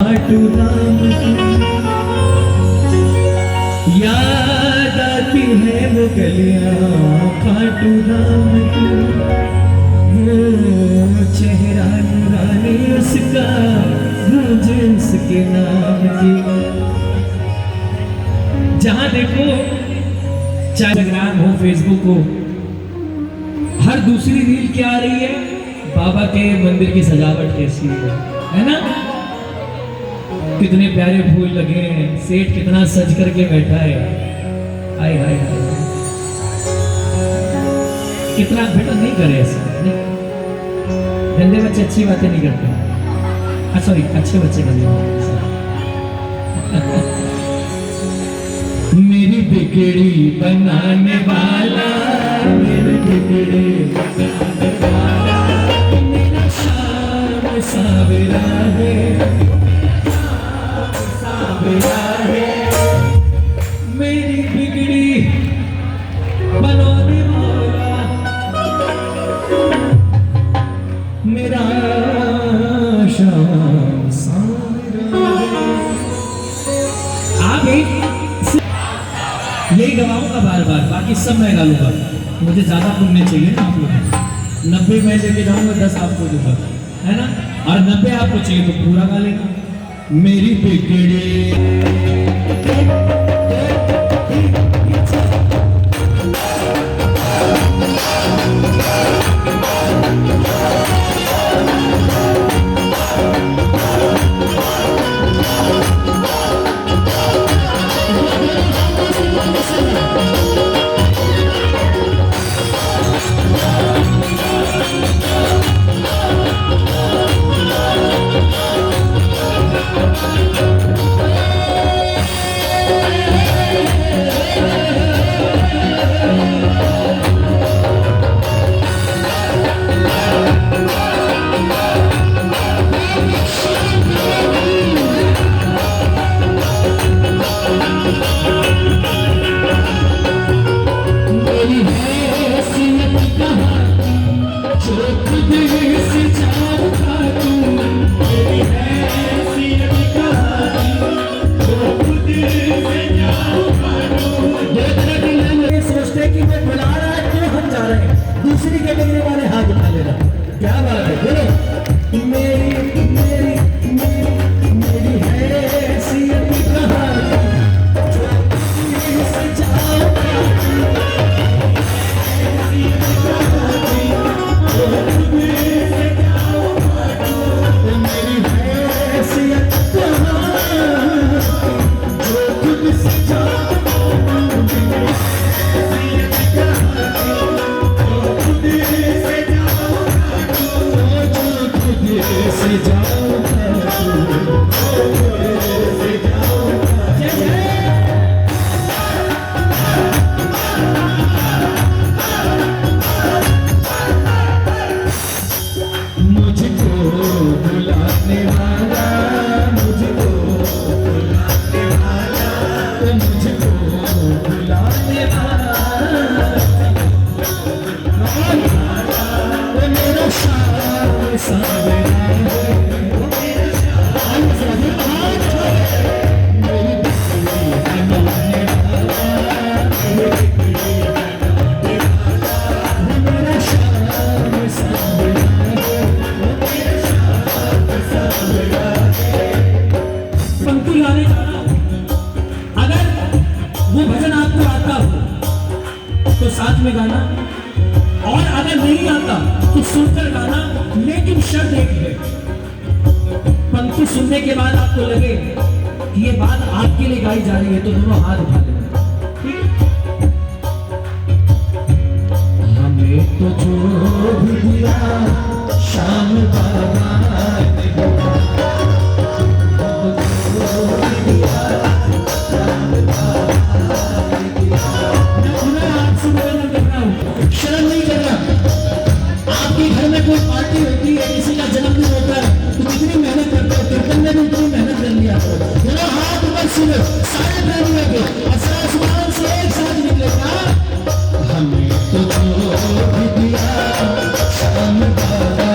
खाटू राम की याद आती है वो गलियां खाटू राम की, वो चेहरा नूरानी उसका, मुझे उसके नाम की। जहां देखो चाहे इंस्टाग्राम हो फेसबुक हो, हर दूसरी रील क्या आ रही है, बाबा के मंदिर की सजावट कैसी है ना, कितने प्यारे फूल लगे हैं, सेठ कितना सज करके बैठा है, हाय हाय हाय, कितना बेटा नहीं करे ऐसे, गंदे बच्चे अच्छी बातें नहीं करते, सॉरी अच्छे बच्चे गंदे। मेरी बिगड़ी बनाने वाला, मेरी बिगड़ी बनाने वाला, मेरा शाम सावरा है, सावरा है, मेरी बिगड़ी बनाने वाला, मेरा शाम सावरा है। आगे यही गवाऊंगा बार बार, बाकी सब मैं गा लूंगा, मुझे ज्यादा पुण्य चाहिए ना आप लोग, 90 मैं लेके जाऊंगा, 10 आपको दूंगा, है ना, और 90 आपको चाहिए तो पूरा गा लेना। मेरी बिगड़ी दूसरी कैटेगरी वाले हाथ उठा लेना, क्या बात है, बोलो। मेरी मेरी मेरी मेरी हैसियत कहानी, जो सजाओ मेरी हैसियत कहानी, जो खुद सजाओ साथ में गाना, और अगर नहीं आता तो सुनकर गाना, लेकिन शर्त एक है, पंक्ति सुनने के बाद आपको लगे कि ये बात आपके लिए गाई जा रही है तो दोनों हाथ उठा लेना, हमें तो जो भी दिया शाम बाबा शर्म नहीं करना। आपके घर में कोई पार्टी होती है, किसी का जन्मदिन होता है, तो कितनी मेहनत करते हो, कीर्तन में भी उतनी मेहनत कर लिया, जरा हाथ ऊपर सुनो, सारे प्रेम लगे और आसमान से एक साथ निकलेगा, हमें तो जो भी दिया शाम बाबा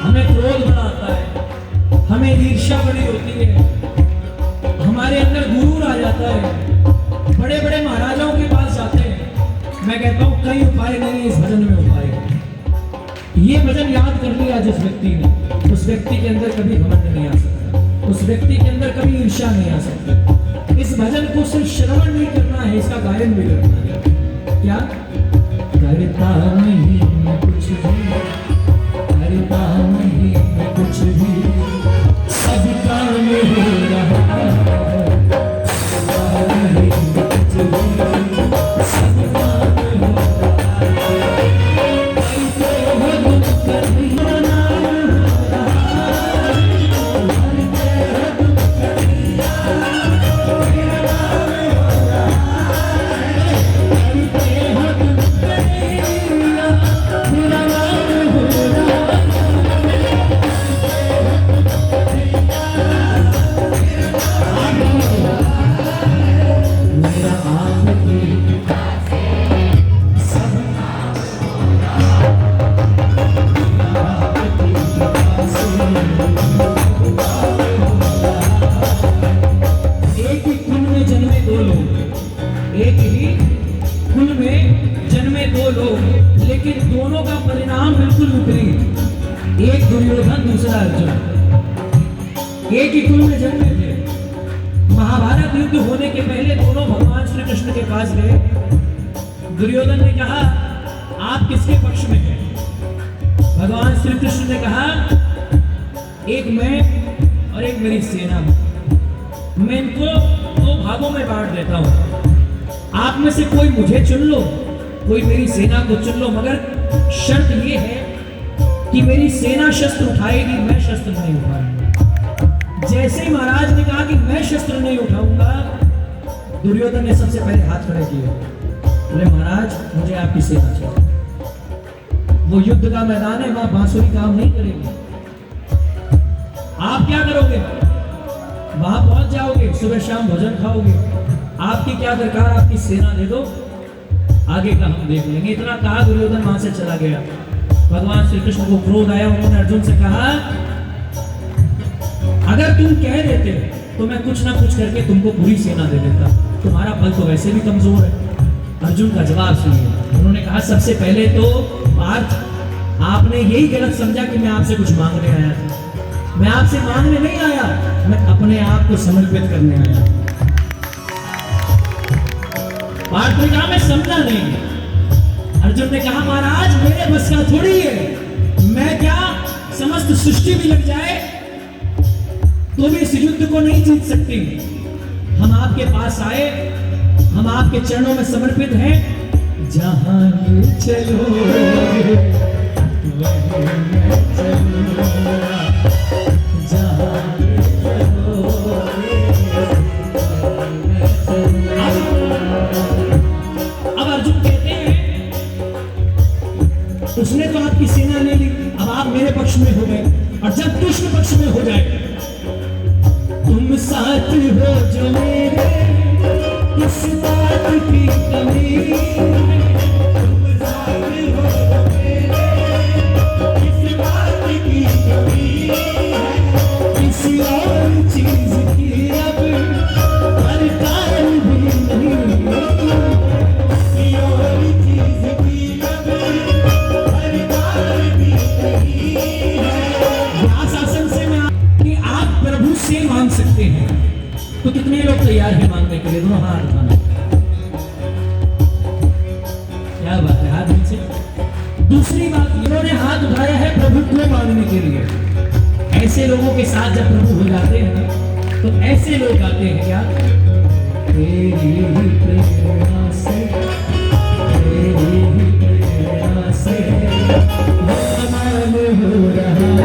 हमें क्रोध बड़ा आता है, हमें ईर्ष्या बड़ी होती है, हमारे अंदर गुरूर आ जाता है, बड़े बड़े महाराजाओं के पास जाते हैं। मैं कहता हूँ कई उपाय नहीं है, इस भजन में उपाय है। ये भजन याद कर लिया जिस व्यक्ति ने, उस व्यक्ति के अंदर कभी घमंड नहीं आ सकता, उस व्यक्ति के अंदर कभी ईर्ष्या नहीं आ सकती। इस भजन को सिर्फ श्रवण नहीं करना है, इसका गायन भी करना है। क्या करता नहीं मैं कुछ भी, करता नहीं मैं कुछ भी, सब काम हो रहा है, नहीं कुछ भी, सब काम हो रहा है, कैसे हो करनी बना दुर्योधन दूसरा अर्जुन, एक ही कुल में जन्मे थे। महाभारत युद्ध होने के पहले दोनों भगवान श्री कृष्ण के पास गए। दुर्योधन ने कहा आप किसके पक्ष में हैं? भगवान श्री कृष्ण ने कहा एक मैं और एक मेरी सेना, मैं इनको दो भागों में बांट देता हूं, आप में से कोई मुझे चुन लो, कोई मेरी सेना को चुन लो, मगर शर्त ये है कि मेरी सेना शस्त्र उठाएगी, मैं शस्त्र नहीं उठाऊंगा। जैसे ही महाराज ने कहा कि मैं शस्त्र नहीं उठाऊंगा, दुर्योधन ने सबसे पहले हाथ खड़े किए, बोले महाराज मुझे आपकी सेना चाहिए। वो युद्ध का मैदान है, वहां बांसुरी काम नहीं करेगी। आप क्या करोगे? वहां पहुंच जाओगे, सुबह शाम भोजन खाओगे, आपकी क्या दरकार, आपकी सेना दे दो, आगे का हम देख लेंगे। इतना कहा दुर्योधन वहां से चला गया। भगवान श्री कृष्ण को क्रोध आया, उन्होंने अर्जुन से कहा अगर तुम कह देते तो मैं कुछ ना कुछ करके तुमको पूरी सेना दे देता, तुम्हारा बल तो वैसे भी कमजोर है। अर्जुन का जवाब सुनिए, उन्होंने कहा सबसे पहले तो पार्थ आपने यही गलत समझा कि मैं आपसे कुछ मांगने आया था। मैं आपसे मांगने नहीं आया, मैं अपने आप को समर्पित करने आया। पार्थ ने कहा मैं समझा नहीं। अर्जुन ने कहा महाराज मेरे बस का थोड़ी है, मैं क्या समस्त सृष्टि भी लग जाए तो भी इस युद्ध को नहीं जीत सकती। हम आपके पास आए, हम आपके चरणों में समर्पित हैं, जहां ले चलोगे वहीं मैं चलूंगा, जहां ले चलोगे मैं चलूंगा। अब अर्जुन कहते हैं उसने तो आपकी सेना ले ली, अब आप मेरे पक्ष में हो गए, और जब कृष्ण पक्ष में हो जाए, तुम साथ हो जो मेरे, किस बात की कमी, तुम साथ हो जो मेरे, किस बात की कमी, किसी और चीज की अब दरकार भी नहीं, किसी और चीज की अब से मांग सकते हैं, तो कितने लोग तैयार हैं मांगने के लिए? दोनों हाथ उठाना। क्या बात है, हाथ नीचे। दूसरी बात, इन्होंने हाथ उठाया है प्रभुत्व मांगने के लिए। ऐसे लोगों के साथ जब प्रभु हो जाते हैं तो ऐसे लोग आते हैं क्या, तेरी प्रेरणा से, तेरी प्रेरणा से हो रहा है।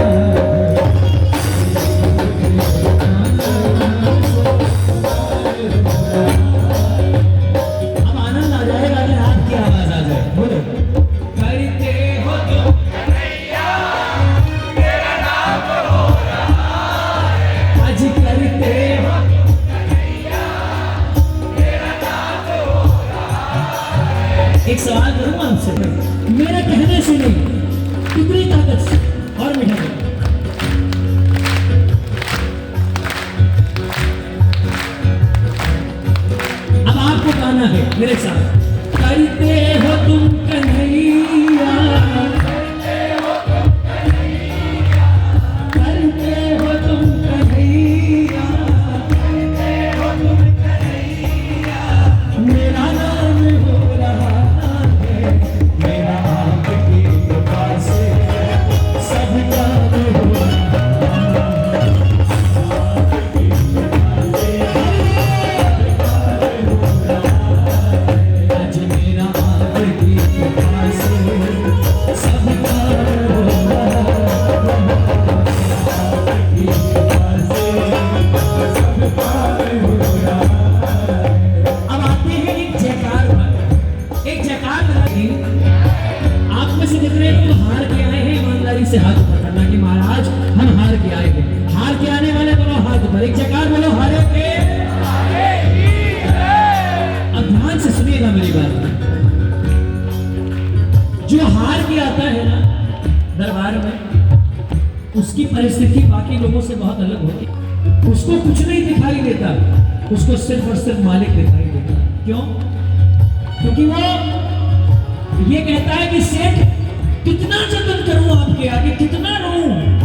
और मीठा करो। अब आपको गाना है मेरे साथ। करते हो तुम कन्हैया, करते हो तुम कन्हैया, मेरा नाम हो रहा है, मेरा आपकी कृपा से सब काम हो आज मेरा आपकी कृपा से सब काम हो अब आते हैं एक जयकार पर। एक जयकार लगाइए। आप में से जितने लोग हार के आए हैं ईमानदारी से हाथ ऊपर करना कि महाराज हम हार के आए हैं। हार के आने वाले बोलो हाथ ऊपर। एक जयकार बोलो हारे के। अब ध्यान से सुनिएगा मेरी बात। जो हार के आता है ना दरबार में, उसकी परिस्थिति बाकी लोगों से बहुत अलग होती है। उसको कुछ नहीं दिखाई देता, उसको सिर्फ और सिर्फ मालिक दिखाई देता। क्यों? क्योंकि वो ये कहता है कि सेठ कितना जतन करूं आपके आगे, कितना रहूं,